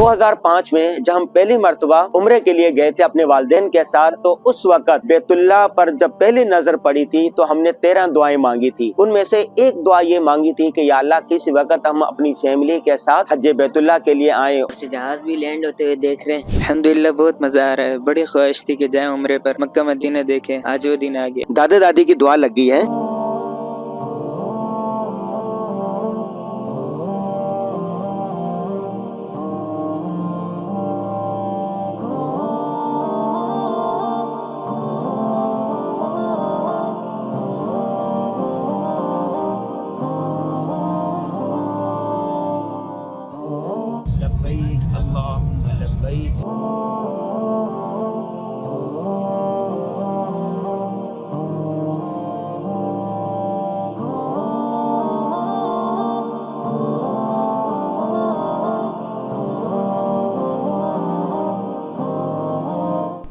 2005 में जब हम पहली मर्तबा उम्रे के लिए गए थे अपने वालिदैन के साथ, तो उस वक्त बैतुल्लाह पर जब पहली नजर पड़ी थी तो हमने 13 दुआएं मांगी थी। उनमें से एक दुआ ये मांगी थी कि या अल्लाह किसी वक्त हम अपनी फैमिली के साथ हज बैतुल्लाह के लिए आए। जहाज भी लैंड होते हुए देख रहे हैं। अल्हम्दुलिल्लाह बहुत मजा आ रहा है। बड़ी ख्वाहिश थी कि जाए उम्रे पर, मक्का मदीना देखें। आज वो दिन आ गया। दादा दादी की दुआ लग गई है। लब्बैक अल्लाहुम्मा लब्बैक।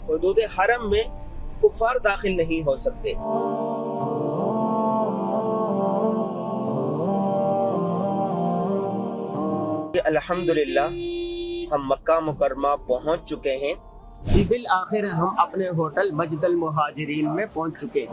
हुदूद हरम में कुफार दाखिल नहीं हो सकते। अल्हम्दुलिल्लाह हम मक्का मुकरमा पहुंच चुके हैं। बिल आखिर हम अपने होटल मस्जिदुल मुहाजिरीन में पहुंच चुके हैं।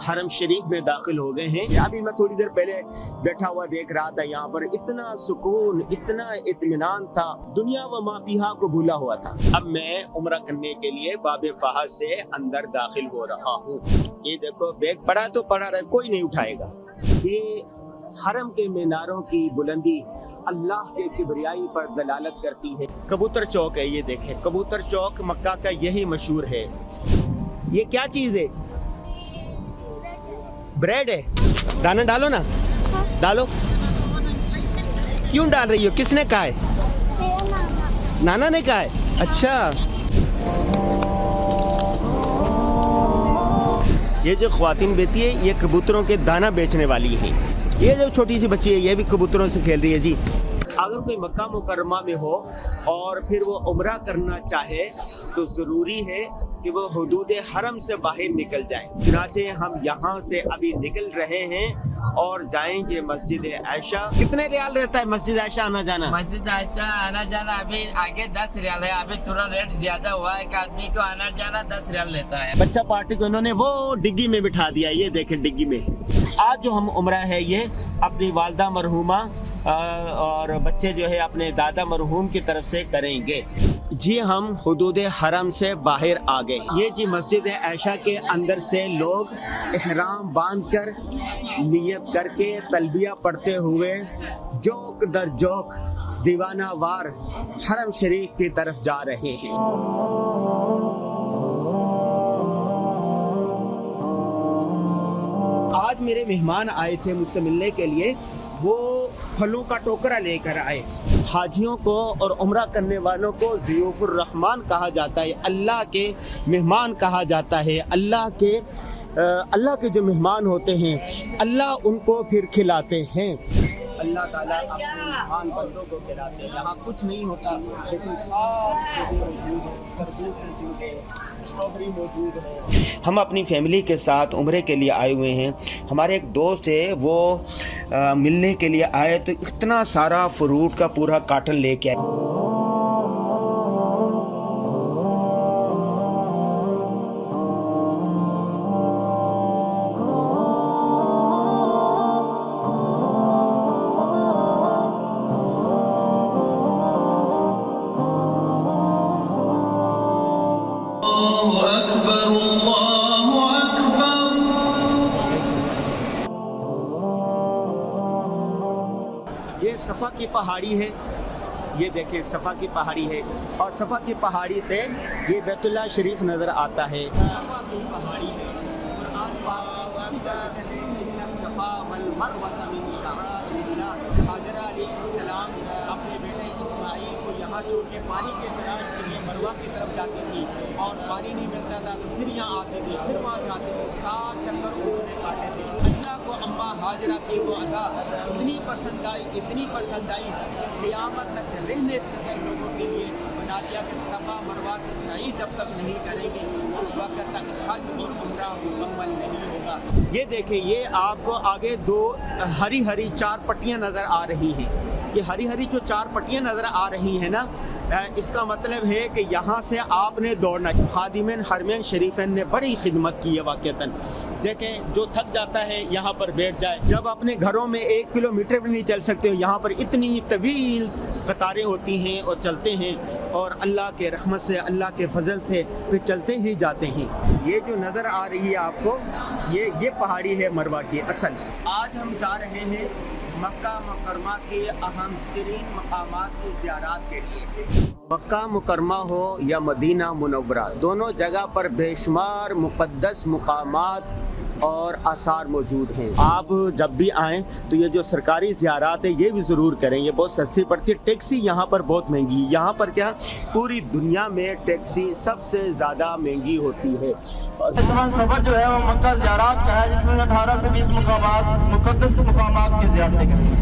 हरम शरीफ में दाखिल हो गए हैं। अभी मैं थोड़ी देर पहले बैठा हुआ देख रहा था, यहाँ पर इतना सुकून, इतना इत्मीनान था, दुनिया व माफिहा को भूला हुआ था। अब मैं उम्रा करने के लिए बाबे फहद से अंदर दाखिल हो रहा हूँ। ये देखो बैग पड़ा तो पड़ा रहे, कोई नहीं उठाएगा। ये हरम के मीनारों की बुलंदी अल्लाह के किबरियाई पर दलालत करती है। कबूतर चौक है, ये देखें कबूतर चौक मक्का का यही मशहूर है। ये क्या चीज है? ब्रेड है। दाना डालो ना, डालो। क्यों डाल रही हो? किसने कहा है? नाना ने कहा है। अच्छा, ये जो ख्वातीन बेटी है ये कबूतरों के दाना बेचने वाली है। ये जो छोटी सी बच्ची है ये भी कबूतरों से खेल रही है जी। अगर कोई मक्का मुकर्रमा में हो और फिर वो उम्रा करना चाहे तो जरूरी है कि वो हुदूद हरम से बाहर निकल जाए। चुनाचे हम यहाँ से अभी निकल रहे हैं और जाएंगे मस्जिद आयशा। कितने रियाल रहता है मस्जिद आयशा आना जाना? मस्जिद आयशा आना जाना अभी आगे 10 रियाल है। अभी थोड़ा रेट ज्यादा हुआ है। एक आदमी को आना जाना 10 रियाल लेता है। बच्चा पार्टी को उन्होंने वो डिग्गी में बिठा दिया। ये देखें डिग्गी में। आज जो हम उम्रा है ये अपनी वालदा मरहूमा और बच्चे जो है अपने दादा मरहूम की तरफ से करेंगे। जी हम हुदूद हरम से बाहर आ गए। ये जी मस्जिद आयशा के अंदर से लोग इहराम बांधकर नियत करके तलबिया पढ़ते हुए जोक दर जोक दीवाना वार हरम शरीफ की तरफ जा रहे हैं। आज मेरे मेहमान आए थे मुझसे मिलने के लिए। वो फलों का टोकरा लेकर आए। हाजियों को और उम्रा करने वालों को ज़ियूफ़ुर रहमान कहा जाता है, अल्लाह के मेहमान कहा जाता है। अल्लाह के जो मेहमान होते हैं अल्लाह उनको फिर खिलाते हैं। अल्लाह ताला अपने मेहमान बंदों को खिलाते हैं। यहाँ कुछ नहीं होता लेकिन स्ट्रॉबेरी मौजूद है। हम अपनी फैमिली के साथ उम्रे के लिए आए हुए हैं। हमारे एक दोस्त है वो मिलने के लिए आए तो इतना सारा फ्रूट का पूरा कार्टन लेके आए। ये सफ़ा की पहाड़ी है। ये देखें सफ़ा की पहाड़ी है और सफ़ा की पहाड़ी से ये बैतुल्लाह शरीफ नज़र आता है। सफ़ा की पहाड़ी है। कुरान पाक में इसी तरह से इन्ना सफ़ा वल मरवत मिन शआइरिल्लाह। हाजरा अलैहिस्सलाम अपने बेटे इस्माईल को यहाँ छोड़ के पानी के तलाश के लिए मरवा की तरफ जाती थी और पानी नहीं मिलता था तो फिर यहाँ आते थे, फिर वहाँ जाते थे, 7 चक्कर उन्होंने काटे थे। अल्लाह को अम्मा हाजरा की वो अदा इतनी पसंद आई, इतनी पसंद आई कि क़यामत तक रहने के लोगों के लिए बना दिया कि सफ़ा मरवा की सही जब तक नहीं करेंगे उस वक्त तक हज और उम्रा मुकम्मल नहीं होगा। ये देखें, ये आपको आगे 2 हरी हरी 4 पट्टियाँ नज़र आ रही हैं। ये हरी हरी जो 4 पट्टियाँ नज़र आ रही हैं ना, इसका मतलब है कि यहाँ से आपने दौड़ना। खादिमैन हरमैन शरीफैन ने बड़ी खिदमत की है वाक़तन। देखें, जो थक जाता है यहाँ पर बैठ जाए। जब अपने घरों में 1 किलोमीटर भी नहीं चल सकते हो, यहाँ पर इतनी तवील कतारें होती हैं और चलते हैं, और अल्लाह के रहमत से, अल्लाह के फजल से फिर चलते ही जाते हैं। ये जो नज़र आ रही है आपको, ये पहाड़ी है मरवा की असल। आज हम जा रहे हैं मक्का मुकरमा के अहम तरीन मकामात की ज़ियारत के लिए। मक्का मुकरमा हो या मदीना मुनव्वरा, दोनों जगह पर बेशुमार मुक़द्दस मुकामात और आसार मौजूद हैं। आप जब भी आएँ तो ये जो सरकारी ज़ियारत है ये भी ज़रूर करें। ये बहुत सस्ती पड़ती है। टैक्सी यहाँ पर बहुत महंगी है। यहाँ पर क्या, पूरी दुनिया में टैक्सी सबसे ज़्यादा महंगी होती है। इस सफ़र जो है वो मक्का ज़ियारत का है, जिसमें 18 से 20 मुकामात मुक़द्दस मुकामात की ज़ियारतें करेंगे।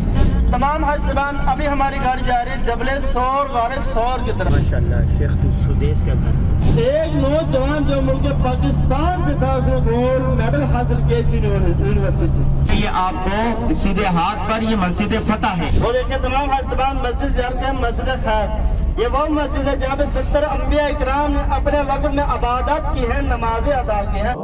तमाम हज साहबान, अभी हमारी गाड़ी जा रही है जबले सौर गारे सौर की तरफ। माशाअल्लाह, शेख सुदेश का घर। एक नौजवान जो मुल्क पाकिस्तान से था, उसने गोल्ड मेडल हासिल किया इसी यूनिवर्सिटी से। ये आपको सीधे हाथ पर ये मस्जिद फतह है। वो देखिए तमाम हज साहबान, मस्जिद ज़ियारत है मस्जिद खैर। ये वो मस्जिद है जहाँ पे 70 अंबिया इकराम ने अपने वक्त में इबादत की है, नमाजें अदा की हैं।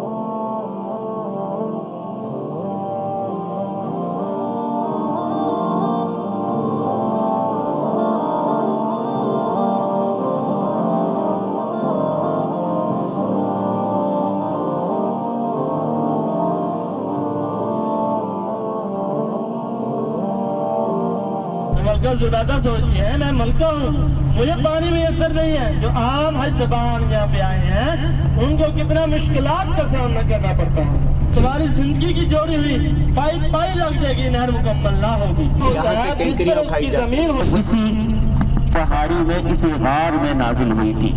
ज़ुबैदा सोचती है मैं मलका हूँ, मुझे पानी मैसर नहीं है। जो आम हज ज़बान यहाँ पे आए हैं उनको कितना मुश्किलात का सामना करना पड़ता है। तुम्हारी जिंदगी की जोड़ी हुई पाई लग जाएगी, नहर मुकम्मल ना होगी। जमीन इसी पहाड़ी में किसी गार में नाजिल हुई थी।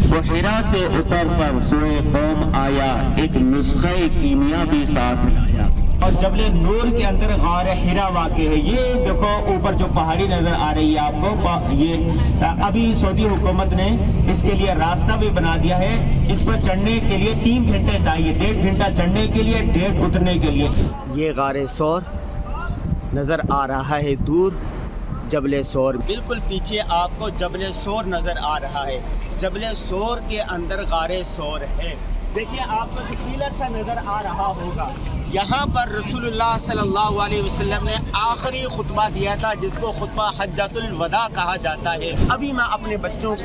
वो हिरा से उतर कर सोए कौम आया, एक नुस्खे कीमिया भी साथ लाया। और जबले नूर के अंदर गार हिरा वाक़े है। ये देखो ऊपर जो पहाड़ी नज़र आ रही है आपको, ये अभी सऊदी हुकूमत ने इसके लिए रास्ता भी बना दिया है। इस पर चढ़ने के लिए 3 घंटे चाहिए, 1.5 घंटा चढ़ने के लिए, 1.5 उतरने के लिए। ये गार सौर नज़र आ रहा है दूर, जबले सौर बिल्कुल पीछे आपको जबले सौर नज़र आ रहा है। जबले सौर के अंदर गारे सौर है। देखिए आपको तफसीला सा नज़र आ रहा होगा। यहाँ पर रसूलुल्लाह सल्लल्लाहु अलैहि वसल्लम ने आखिरी खुतबा दिया था, जिसको खुतबा हज्जतुल वदा कहा जाता है। अभी मैं अपने बच्चियों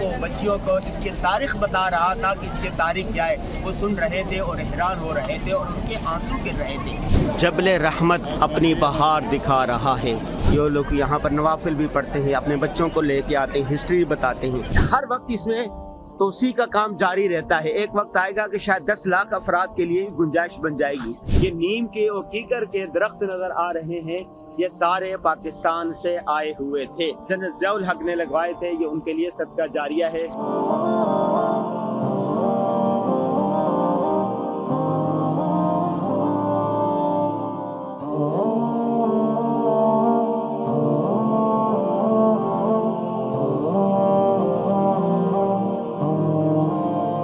को इसकी तारीख बता रहा था कि इसकी तारीख क्या है। वो सुन रहे थे और हैरान हो रहे थे और उनके आंसू गिर रहे थे। जबले रहमत अपनी बहार दिखा रहा है। ये लोग यहाँ पर नवाफिल भी पढ़ते हैं, अपने बच्चों को लेके आते हैं, हिस्ट्री बताते हैं। हर वक्त इसमें तोसी का काम जारी रहता है। एक वक्त आएगा कि शायद 10 लाख अफराद के लिए गुंजाइश बन जाएगी। ये नीम के और कीकर के दरख्त नजर आ रहे हैं, ये सारे पाकिस्तान से आए हुए थे। जनरल ज़ियाउल हक ने लगवाए थे, ये उनके लिए सदका जारिया है।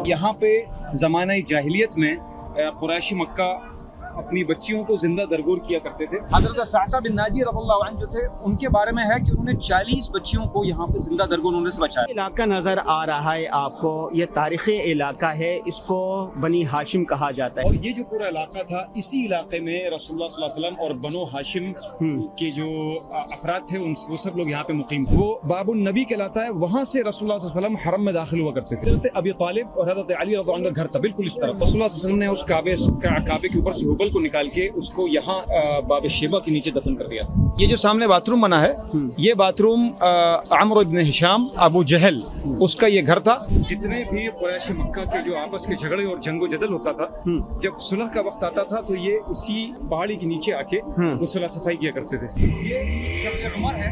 यहाँ पे ज़माना जाहिलियत में कुरैशी मक्का अपनी बच्चियों को जिंदा दरगोर किया करते थे। हज़रत सासा बिन नाजी रज़ियल्लाहु अन्हु जो थे, उनके बारे में है कि उन्होंने 40 बच्चियों को यहाँ पे जिंदा दरगोर उन्होंने से बचाया। इलाका नज़र आ रहा है आपको, ये तारीख़ी इलाका है, इसको बनी हाशिम कहा जाता है। और ये जो पूरा इलाका था, इसी इलाके में रसूलुल्लाह सल्लल्लाहु अलैहि वसल्लम और बनो हाशिम के जो अफराद थे वो सब लोग यहाँ पे मुकीम थे। वो बाबुल नबी कहलाता है। वहाँ से रसूलुल्लाह सल्लल्लाहु अलैहि वसल्लम हरम में दाखिल हुआ करते थे। हज़रत अबी तालिब और हज़रत अली रज़ियल्लाहु अन्हु का घर था बिल्कुल इस तरफ। रसूलुल्लाह सल्लल्लाहु अलैहि वसल्लम ने उस काबे के ऊपर से हुबल को निकाल के उसको यहाँ बाब शेबा के नीचे दफन कर दिया। ये जो सामने बाथरूम बना है, ये बाथरूम अमर इब्न हिशाम अबू जहल उसका ये घर था। जितने भी कुरैश मक्का के जो आपस के झगड़े और जंगो जदल होता था, जब सुलह का वक्त आता था तो ये उसी पहाड़ी के नीचे आके वो सुलह सफाई किया करते थे। ये शब उमर है।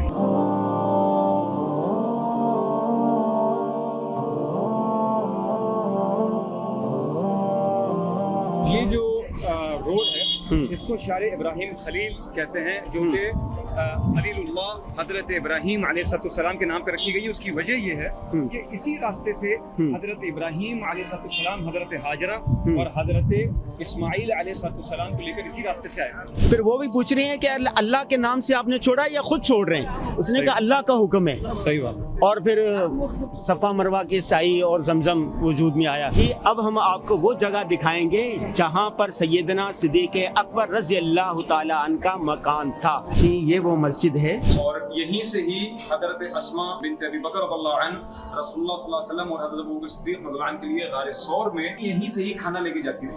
اس کو شار ابراہیم خلیل کہتے ہیں، جو کہ خلیل اللہ حضرت ابراہیم علیہ السلام کے نام پہ رکھی گئی. اس کی وجہ یہ ہے کہ اسی راستے سے حضرت ابراہیم علیہ السلام حضرت ہاجرہ اور حضرت اسماعیل علیہ السلام کو لے کر اسی راستے سے آئے. پھر وہ بھی پوچھ رہے ہیں کہ اللہ کے نام سے آپ نے چھوڑا یا خود چھوڑ رہے ہیں؟ اس نے کہا اللہ کا حکم ہے. صحیح بات. اور پھر صفا مروہ کے سعی اور زمزم وجود میں آیا. اب ہم آپ کو وہ جگہ دکھائیں گے جہاں پر سیدنا صدیق اکبر رضی اللہ تعالی عنہ کا مکان تھا. جی یہ وہ مسجد ہے، اور یہیں سے ہی حضرت اسماء بنت ابی بکر رضی اللہ عنہ رسول اللہ صلی اللہ علیہ وسلم اور حضرت ابوبکر صدیق رضی اللہ عنہ کے لیے غار ثور میں یہیں سے ہی کھانا لے کے جاتی تھی.